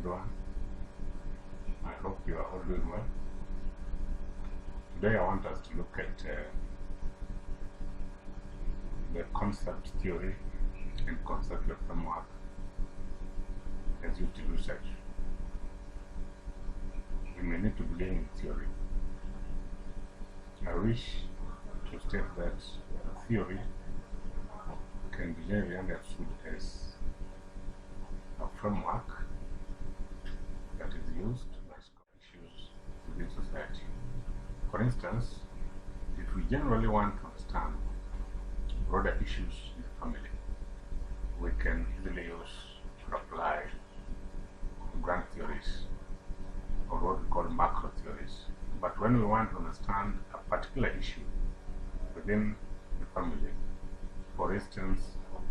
everyone. I hope you are all doing well. Today I want us to look at the concept theory and conceptual framework as used in research. We may need to begin with theory. I wish to state that theory can be generally understood as a framework that is used by issues within society. For instance, if we generally want to understand broader issues in the family, we can easily use or apply grand theories or what we call macro theories. But when we want to understand a particular issue within the family, for instance,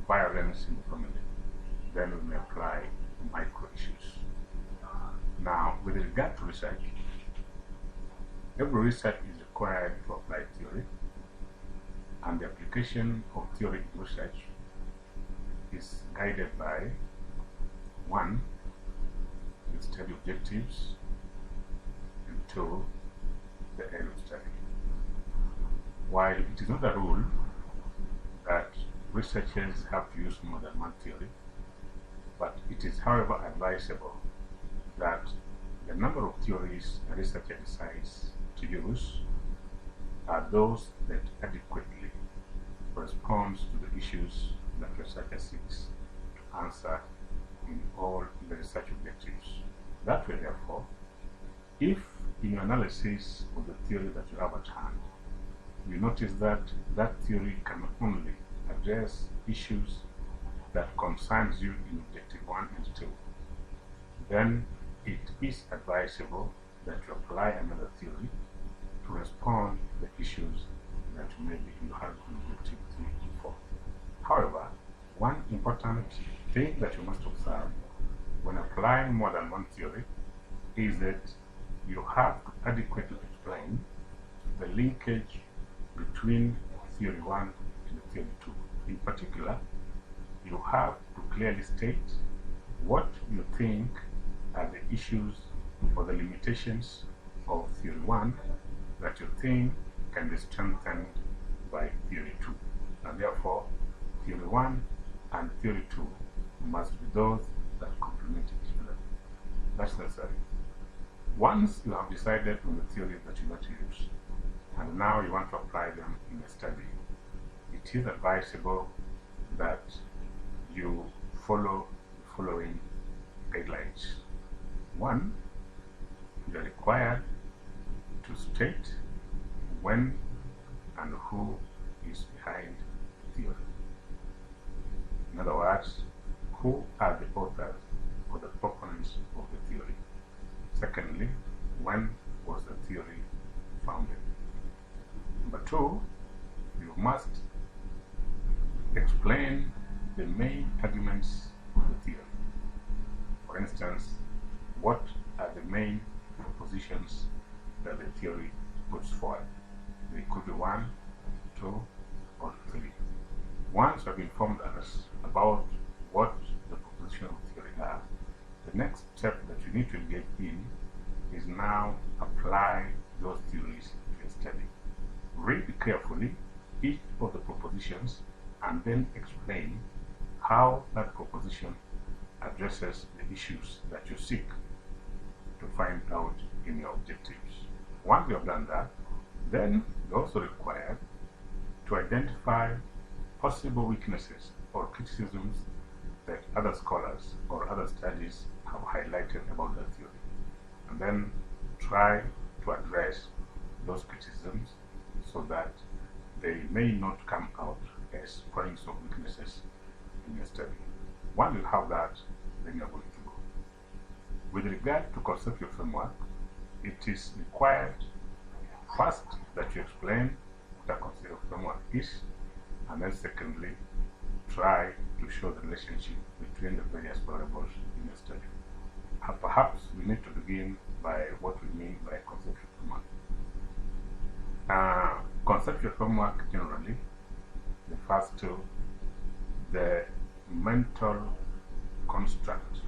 violence in the family, then we may apply micro issues. Now, with regard to research, every research is required to apply theory, and the application of theory in research is guided by 1. The study objectives, and 2. the area of study. While it is not a rule that researchers have to use more than one theory, but it is, however, advisable that the number of theories a researcher decides to use are those that adequately corresponds to the issues that researcher seeks to answer in all the research objectives. That way, therefore, if in your analysis of the theory that you have at hand, you notice that that theory can only address issues that concerns you in objective 1 and 2, then it is advisable that you apply another theory to respond to the issues that maybe you have in objective 3 and 4. However, one important thing that you must observe when applying more than one theory is that you have to adequately explain the linkage between theory 1 and theory 2. In particular, you have to clearly state what you think are the issues or the limitations of theory 1 that you think can be strengthened by theory 2. And therefore, theory 1 and theory 2 must be those that complement each other. That's necessary. Once you have decided on the theories that you want to use, and now you want to apply them in a study, it is advisable that you follow the following guidelines. 1, you are required to state when and who is behind the theory. In other words, who are the authors or the proponents of the theory? Secondly, when was the theory founded? Number 2, you must explain the main arguments of the theory. For instance, what are the main propositions that the theory puts forward? They could be 1, 2, or 3. Once you have informed us about what the propositions of the theory are, the next step that you need to engage in is now apply those theories to a study. Read carefully each of the propositions and then explain how that proposition addresses the issues that you seek to find out in your objectives. Once you have done that, then you're also required to identify possible weaknesses or criticisms that other scholars or other studies have highlighted about the theory, and then try to address those criticisms so that they may not come out as points of weaknesses in your study. Once you have that, then you're going to go. With regard to conceptual framework, it is required first that you explain what a conceptual framework is, and then secondly, try to show the relationship between the various variables in your study. Perhaps we need to begin by what we mean by conceptual framework. Conceptual framework generally refers to the mental construct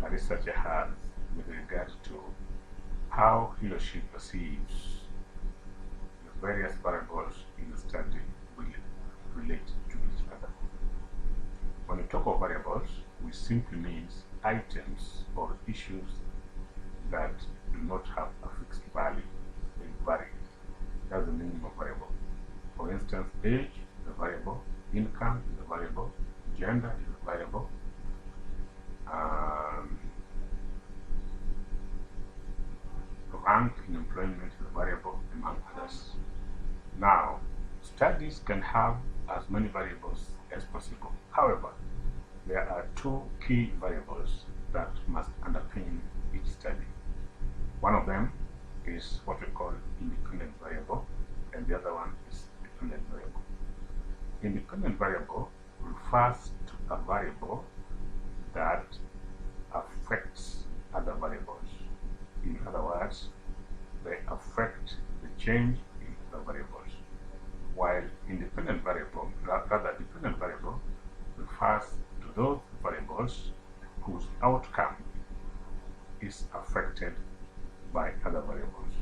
a researcher has with regard to how he or she perceives the various variables in the study will relate to each other. When we talk of variables, we simply mean items or issues that do not have a fixed value. They vary. That's the meaning of variable. For instance, age is a variable, income is a variable, gender is a variable, rank in employment is a variable, among others. Now, studies can have as many variables as possible. However, there are two key variables that must underpin each study. One of them is what we call independent variable, and the other one is dependent variable. Independent variable refers to a variable that affects other variables. In other words, they affect the change in other variables. While independent variable, rather dependent variable, refers to those variables whose outcome is affected by other variables.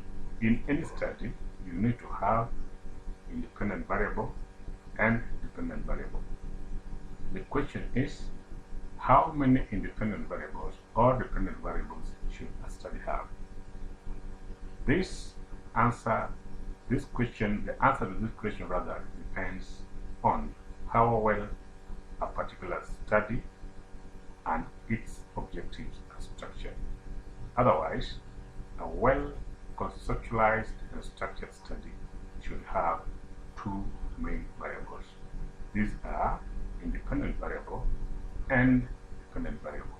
In any study, you need to have independent variable and dependent variable. The question is, how many independent variables or dependent variables should a study have? The answer to this question rather depends on how well a particular study and its objectives are structured. Otherwise, a well-conceptualized and structured study should have two main variables. These are independent variable and dependent variable.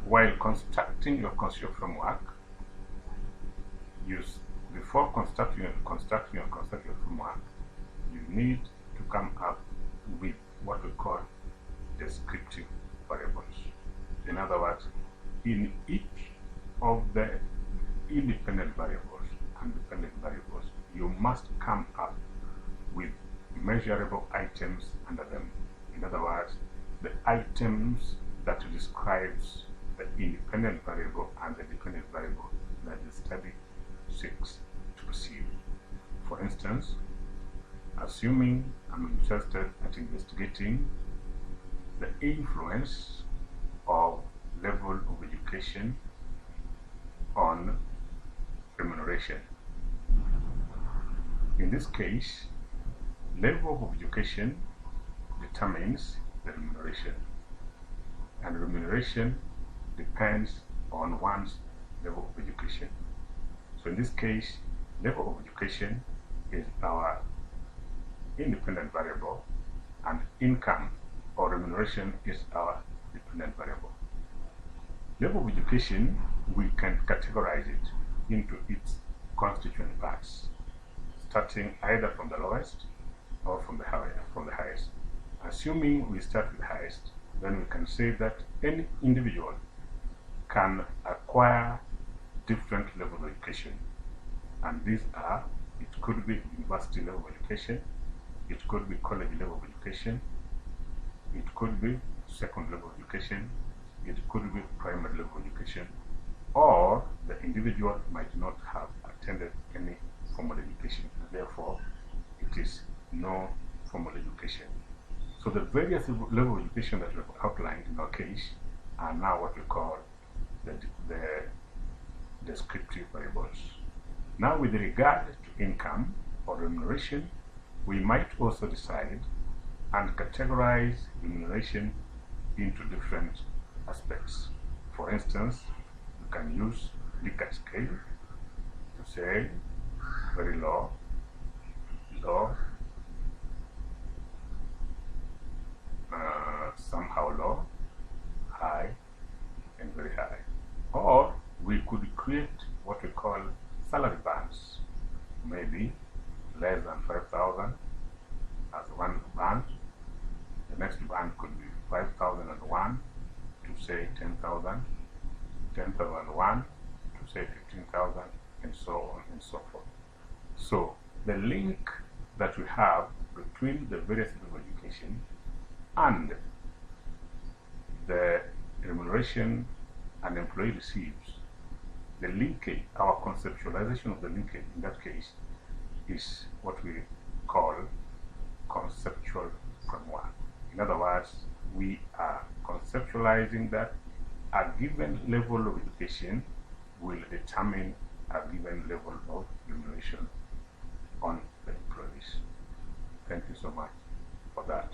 While constructing your conceptual framework, before constructing your conceptual framework, you need to come up with what we call descriptive variables. In other words, in each of the independent variables and dependent variables, you must come up with measurable items under them. In other words, the items that describes the independent variable and the dependent variable that the study seeks to perceive. For instance, assuming I'm interested at investigating the influence of level of education on remuneration. In this case, level of education determines the remuneration, and remuneration depends on one's level of education. So in this case, level of education is our independent variable, and income or remuneration is our dependent variable. Level of education, we can categorize it into its constituent parts, starting either from the lowest or from the highest. Assuming we start with the highest, then we can say that any individual can acquire different levels of education, and these are, it could be university level of education, it could be college level of education, it could be second level of education, it could be primary level of education, or the individual might not have attended any formal education, and therefore it is no formal education. So the various level of education that we have outlined in our case are now what we call the descriptive variables. Now, with regard to income or remuneration, we might also decide and categorize remuneration into different aspects. For instance, we can use Likert scale to say very low, low, somehow low, high, and very high. Or we could create what we call salary bands, maybe less than 5,000 as one band. The next band could be 5,001 to say 10,000, 10,001 to say 15,000, and so on and so forth. So the link that we have between the various levels of education and the remuneration an employee receives, the linkage, our conceptualization of the linkage in that case is what we call conceptual framework. In other words, we are conceptualizing that a given level of education will determine a given level of remuneration on the employees. Thank you so much for that.